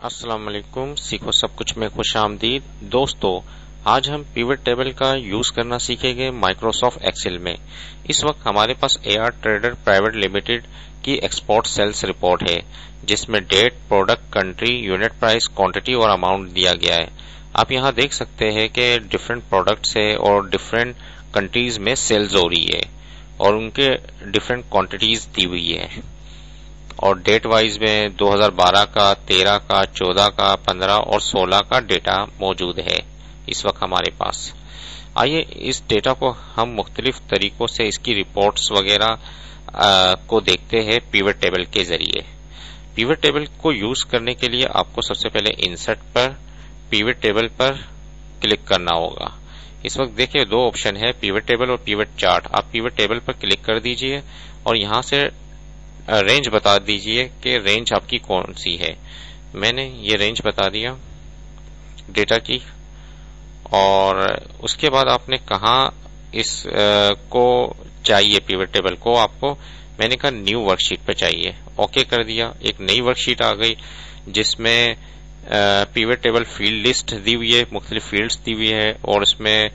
अस्सलाम वालेकुम। सीखो सब कुछ में खुशामदीद। दोस्तों, आज हम पिवट टेबल का यूज करना सीखेंगे माइक्रोसॉफ्ट एक्सेल में। इस वक्त हमारे पास एआर ट्रेडर प्राइवेट लिमिटेड की एक्सपोर्ट सेल्स रिपोर्ट है, जिसमें date, product, country, unit price, quantity और अमाउंट दिया गया है। आप यहाँ देख सकते हैं कि डिफरेंट प्रोडक्ट्स है और डिफरेंट कंट्रीज में सेल्स हो रही है और उनके डिफरेंट क्वांटिटीज दी हुई है और डेट वाइज में 2012 का, 13 का, 14 का, 15 और 16 का डेटा मौजूद है इस वक्त हमारे पास। आइए इस डेटा को हम मुख्तलिफ तरीकों से इसकी रिपोर्ट्स वगैरह को देखते हैं पिवट टेबल के जरिए। पिवट टेबल को यूज करने के लिए आपको सबसे पहले इंसर्ट पर पिवट टेबल पर क्लिक करना होगा। इस वक्त देखिए दो ऑप्शन है, पिवट टेबल और पिवट चार्ट। आप पिवट टेबल पर क्लिक कर दीजिए और यहाँ से रेंज बता दीजिए कि रेंज आपकी कौन सी है। मैंने ये रेंज बता दिया डेटा की और उसके बाद आपने कहा इस को चाहिए पिवट टेबल को। आपको मैंने कहा न्यू वर्कशीट पे चाहिए, ओके कर दिया। एक नई वर्कशीट आ गई जिसमें पिवट टेबल फील्ड लिस्ट दी हुई है, मुख्तलिफ फील्ड्स दी हुई है और इसमें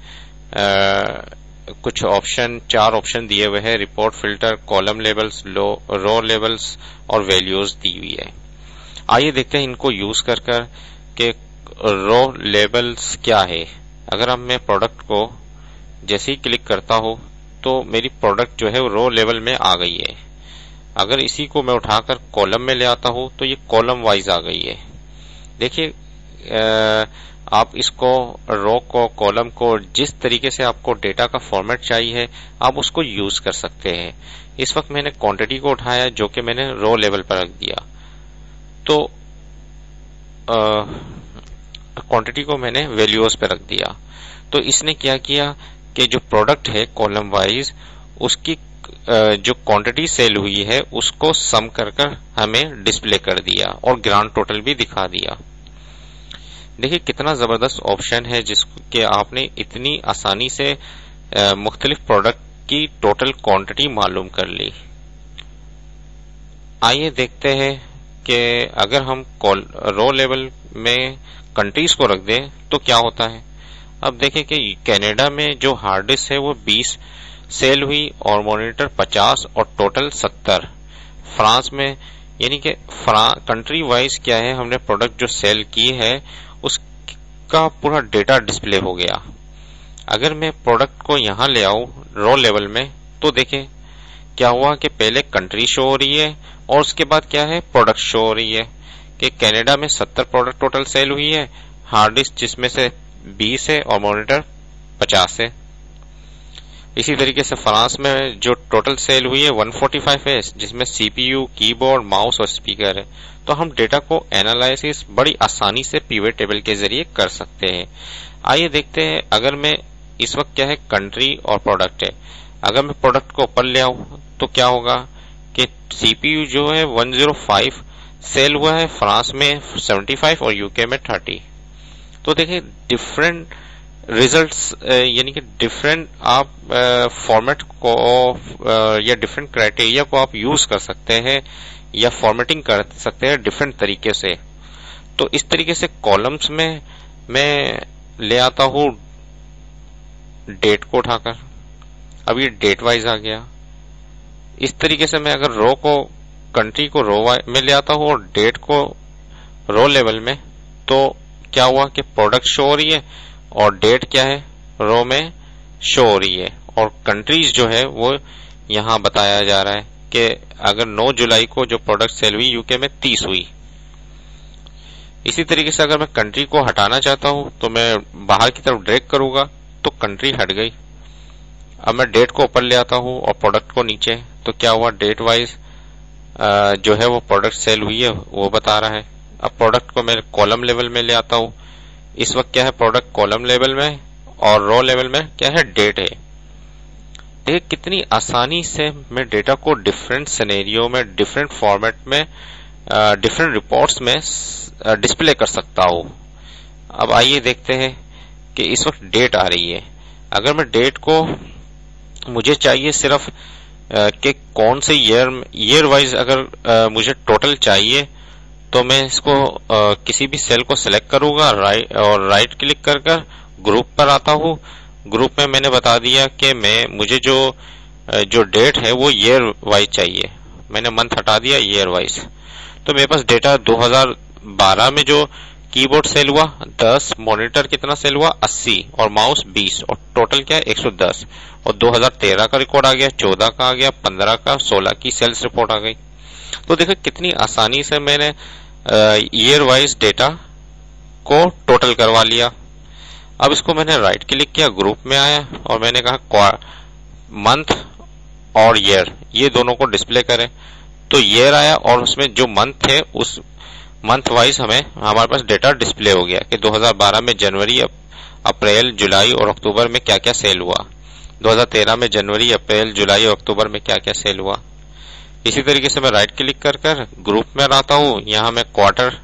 कुछ ऑप्शन, 4 ऑप्शन दिए हुए हैं, रिपोर्ट फिल्टर, कॉलम लेबल्स, रो लेबल्स और वैल्यूज दी हुई है। आइए देखते हैं इनको यूज कर के रो लेबल्स क्या है। अगर अब मैं प्रोडक्ट को जैसे ही क्लिक करता हूं तो मेरी प्रोडक्ट जो है वो रो लेवल में आ गई है। अगर इसी को मैं उठाकर कॉलम में ले आता हूं तो ये कॉलम वाइज आ गई है। देखिए आप इसको रो को, कॉलम को, जिस तरीके से आपको डेटा का फॉर्मेट चाहिए आप उसको यूज कर सकते हैं। इस वक्त मैंने क्वांटिटी को उठाया जो कि मैंने रो लेवल पर रख दिया, तो क्वांटिटी को मैंने वैल्यूज पे रख दिया। तो इसने क्या किया कि जो प्रोडक्ट है कॉलम वाइज उसकी जो क्वांटिटी सेल हुई है उसको सम कर हमें डिस्प्ले कर दिया और ग्रांड टोटल भी दिखा दिया। देखिए कितना जबरदस्त ऑप्शन है जिसके आपने इतनी आसानी से मुख्तलिफ प्रोडक्ट की टोटल क्वांटिटी मालूम कर ली। आइए देखते हैं कि अगर हम रो लेवल में कंट्रीज को रख दें तो क्या होता है। अब देखें कि कनाडा में जो हार्ड डिस्क है वो 20 सेल हुई और मॉनिटर 50 और टोटल 70। फ्रांस में यानी कि कंट्री वाइज क्या है, हमने प्रोडक्ट जो सेल की है उसका पूरा डेटा डिस्प्ले हो गया। अगर मैं प्रोडक्ट को यहां ले आऊं रो लेवल में तो देखें क्या हुआ कि पहले कंट्री शो हो रही है और उसके बाद क्या है, प्रोडक्ट शो हो रही है कि कनाडा में 70 प्रोडक्ट टोटल सेल हुई है, हार्ड डिस्क जिसमें से 20 है और मॉनिटर 50 है। इसी तरीके से फ्रांस में जो टोटल सेल हुई है 145 है, जिसमें सीपीयू, कीबोर्ड, माउस और स्पीकर है। तो हम डेटा को एनालिसिस बड़ी आसानी से पिवट टेबल के जरिए कर सकते हैं। आइए देखते हैं, अगर मैं इस वक्त क्या है कंट्री और प्रोडक्ट है, अगर मैं प्रोडक्ट को ऊपर ले आऊं तो क्या होगा कि सीपीयू जो है 105 सेल हुआ है, फ्रांस में 75 और यूके में 30। तो देखिए डिफरेंट रिजल्ट्स यानी कि डिफरेंट आप फॉर्मेट को या डिफरेंट क्राइटेरिया को आप यूज कर सकते हैं या फॉर्मेटिंग कर सकते हैं डिफरेंट तरीके से। तो इस तरीके से कॉलम्स में मैं ले आता हूं डेट को उठाकर, अब ये डेट वाइज आ गया। इस तरीके से मैं अगर रो को, कंट्री को रो में ले आता हूं और डेट को रो लेवल में, तो क्या हुआ कि प्रोडक्ट शो हो रही है और डेट क्या है रो में शो हो रही है और कंट्रीज जो है वो यहां बताया जा रहा है कि अगर 9 जुलाई को जो प्रोडक्ट सेल हुई यूके में 30 हुई। इसी तरीके से अगर मैं कंट्री को हटाना चाहता हूं तो मैं बाहर की तरफ ड्रैग करूंगा तो कंट्री हट गई। अब मैं डेट को ऊपर ले आता हूं और प्रोडक्ट को नीचे, तो क्या हुआ डेट वाइज जो है वो प्रोडक्ट सेल हुई है वो बता रहा है। अब प्रोडक्ट को मैं कॉलम लेवल में ले आता हूं, इस वक्त क्या है प्रोडक्ट कॉलम लेवल में और रो लेवल में क्या है डेट है। देखिए कितनी आसानी से मैं डेटा को डिफरेंट सिनेरियो में, डिफरेंट फॉर्मेट में, डिफरेंट रिपोर्ट्स में डिस्प्ले कर सकता हूं। अब आइए देखते हैं कि इस वक्त डेट आ रही है। अगर मैं डेट को मुझे चाहिए सिर्फ कि कौन से ईयर वाइज अगर मुझे टोटल चाहिए तो मैं इसको किसी भी सेल को सिलेक्ट करूंगा राइट क्लिक कर ग्रुप पर आता हूँ। ग्रुप में मैंने बता दिया कि मुझे जो डेट है वो ईयर वाइज चाहिए। मैंने मंथ हटा दिया, ईयर वाइज। तो मेरे पास डेटा 2012 में जो कीबोर्ड सेल हुआ 10, मॉनिटर कितना सेल हुआ 80 और माउस 20 और टोटल क्या है 110। और 2013 का रिकॉर्ड आ गया, 14 का आ गया, 15 का, 16 की सेल्स रिपोर्ट आ गई। तो देखो कितनी आसानी से मैंने ईयर वाइज डेटा को टोटल करवा लिया। अब इसको मैंने राइट क्लिक किया, ग्रुप में आया और मैंने कहा मंथ और ईयर ये दोनों को डिस्प्ले करें। तो ईयर आया और उसमें जो मंथ है उस मंथ वाइज हमारे पास डेटा डिस्प्ले हो गया कि 2012 में जनवरी, अप्रैल, जुलाई और अक्टूबर में क्या क्या सेल हुआ, 2013 में जनवरी, अप्रैल, जुलाई और अक्टूबर में क्या क्या सेल हुआ। इसी तरीके से मैं राइट क्लिक कर ग्रुप में आता हूँ। यहाँ मैं क्वार्टर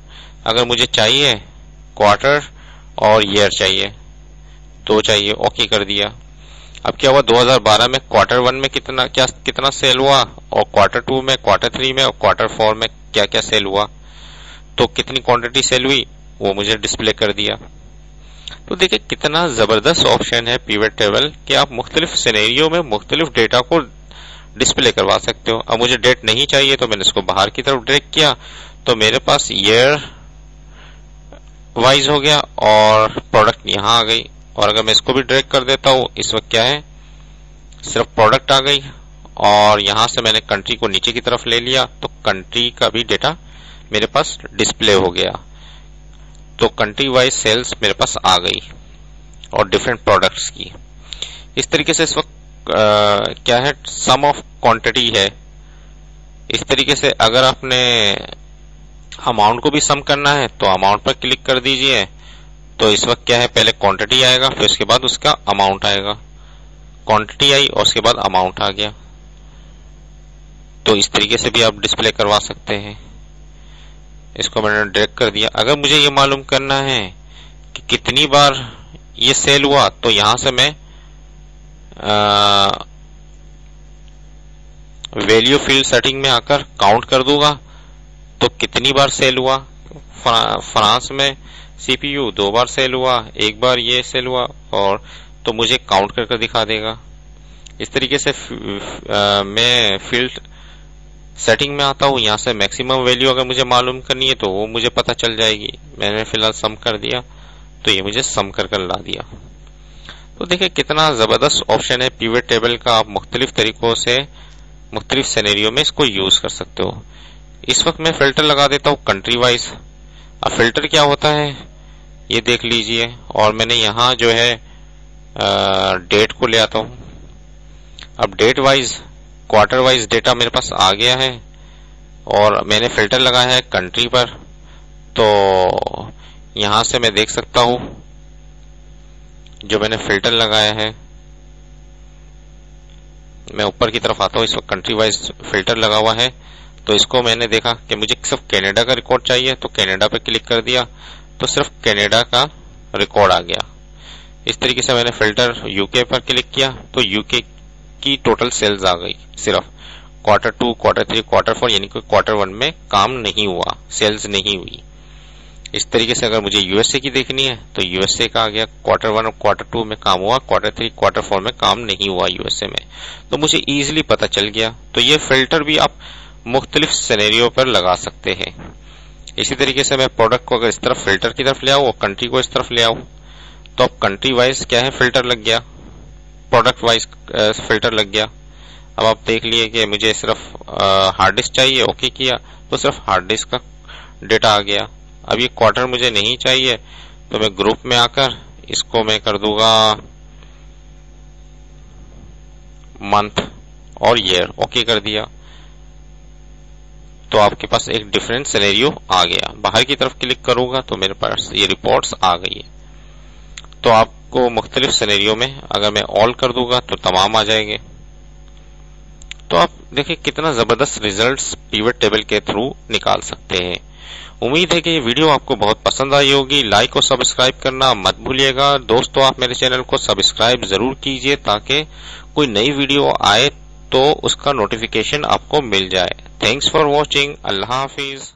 अगर मुझे चाहिए, क्वार्टर और ईयर चाहिए, दो चाहिए, ओके कर दिया। अब क्या हुआ 2012 में क्वार्टर 1 में कितना सेल हुआ और क्वार्टर 2 में, क्वार्टर 3 में और क्वार्टर 4 में क्या क्या सेल हुआ, तो कितनी क्वांटिटी सेल हुई वो मुझे डिस्प्ले कर दिया। तो देखिए कितना जबरदस्त ऑप्शन है पिवट टेबल कि आप मुख्तलिफ सिनेरियो में मुख्तलिफ डेटा को डिस्प्ले करवा सकते हो। अब मुझे डेट नहीं चाहिए तो मैंने इसको बाहर की तरफ ड्रैग किया तो मेरे पास ईयर वाइज हो गया और प्रोडक्ट यहां आ गई। और अगर मैं इसको भी ड्रैग कर देता हूं, इस वक्त क्या है सिर्फ प्रोडक्ट आ गई और यहां से मैंने कंट्री को नीचे की तरफ ले लिया तो कंट्री का भी डेटा मेरे पास डिस्प्ले हो गया। तो कंट्री वाइज सेल्स मेरे पास आ गई और डिफरेंट प्रोडक्ट्स की। इस तरीके से इस वक्त क्या है सम ऑफ क्वांटिटी है। इस तरीके से अगर आपने अमाउंट को भी सम करना है तो अमाउंट पर क्लिक कर दीजिए। तो इस वक्त क्या है पहले क्वांटिटी आएगा, फिर उसके बाद उसका अमाउंट आएगा। क्वांटिटी आई और उसके बाद अमाउंट आ गया। तो इस तरीके से भी आप डिस्प्ले करवा सकते हैं। इसको मैंने ड्रैग कर दिया। अगर मुझे ये मालूम करना है कि कितनी बार ये सेल हुआ तो यहां से मैं वैल्यू फील्ड सेटिंग में आकर काउंट कर दूंगा तो कितनी बार सेल हुआ। फ्रांस में सीपीयू 2 बार सेल हुआ, 1 बार ये सेल हुआ और तो मुझे काउंट करके दिखा देगा। इस तरीके से मैं फील्ड सेटिंग में आता हूं। यहां से मैक्सिमम वैल्यू अगर मुझे मालूम करनी है तो वो मुझे पता चल जाएगी। मैंने फिलहाल सम कर दिया तो ये मुझे सम कर ला दिया। तो देखिए कितना जबरदस्त ऑप्शन है पिवट टेबल का। आप मुख्तलिफ तरीकों से मुख्तलिफ सिनेरियो में इसको यूज कर सकते हो। इस वक्त मैं फिल्टर लगा देता हूं कंट्री वाइज। अब फिल्टर क्या होता है ये देख लीजिए। और मैंने यहां जो है डेट को ले आता हूं। अब date wise quarter wise data मेरे पास आ गया है और मैंने फिल्टर लगाया है कंट्री पर। तो यहां से मैं देख सकता हूं जो मैंने फिल्टर लगाया है। मैं ऊपर की तरफ आता हूं, इस वक्त कंट्री वाइज फिल्टर लगा हुआ है। तो इसको मैंने देखा कि मुझे सिर्फ कनाडा का रिकॉर्ड चाहिए तो कनाडा पे क्लिक कर दिया तो सिर्फ कनाडा का रिकॉर्ड आ गया। इस तरीके से मैंने फिल्टर यूके पर क्लिक किया तो यूके की टोटल सेल्स आ गई। सिर्फ क्वार्टर 2, क्वार्टर 3, क्वार्टर 4 यानी कि क्वार्टर 1 में काम नहीं हुआ, सेल्स नहीं हुई। इस तरीके से अगर मुझे यूएसए की देखनी है तो यूएसए का आ गया, क्वार्टर 1 और क्वार्टर 2 में काम हुआ, क्वार्टर 3, क्वार्टर 4 में काम नहीं हुआ यूएसए में। तो मुझे इजीली पता चल गया। तो ये फिल्टर भी आप मुख्तलिफ सिनेरियो पर लगा सकते हैं। इसी तरीके से मैं प्रोडक्ट को अगर इस तरफ फिल्टर की तरफ ले आऊं और कंट्री को इस तरफ ले आऊं तो अब कंट्री वाइज क्या है फिल्टर लग गया, प्रोडक्ट वाइज फिल्टर लग गया। अब आप देख लिए कि मुझे सिर्फ हार्ड डिस्क चाहिए, ओके किया तो सिर्फ हार्ड डिस्क का डेटा आ गया। अब ये क्वार्टर मुझे नहीं चाहिए तो मैं ग्रुप में आकर इसको मैं कर दूंगा मंथ और ईयर, ओके कर दिया। तो आपके पास एक डिफरेंट सिनेरियो आ गया। बाहर की तरफ क्लिक करूंगा तो मेरे पास ये रिपोर्ट्स आ गई है। तो आपको मुख्तलिफ सिनेरियो में अगर मैं ऑल कर दूंगा तो तमाम आ जाएंगे। तो आप देखिए कितना जबरदस्त रिजल्ट्स पिवट टेबल के थ्रू निकाल सकते हैं। उम्मीद है कि ये वीडियो आपको बहुत पसंद आई होगी। लाइक और सब्सक्राइब करना मत भूलिएगा। दोस्तों आप मेरे चैनल को सब्सक्राइब जरूर कीजिए ताकि कोई नई वीडियो आए तो उसका नोटिफिकेशन आपको मिल जाए। Thanks for watching. Allah Hafiz.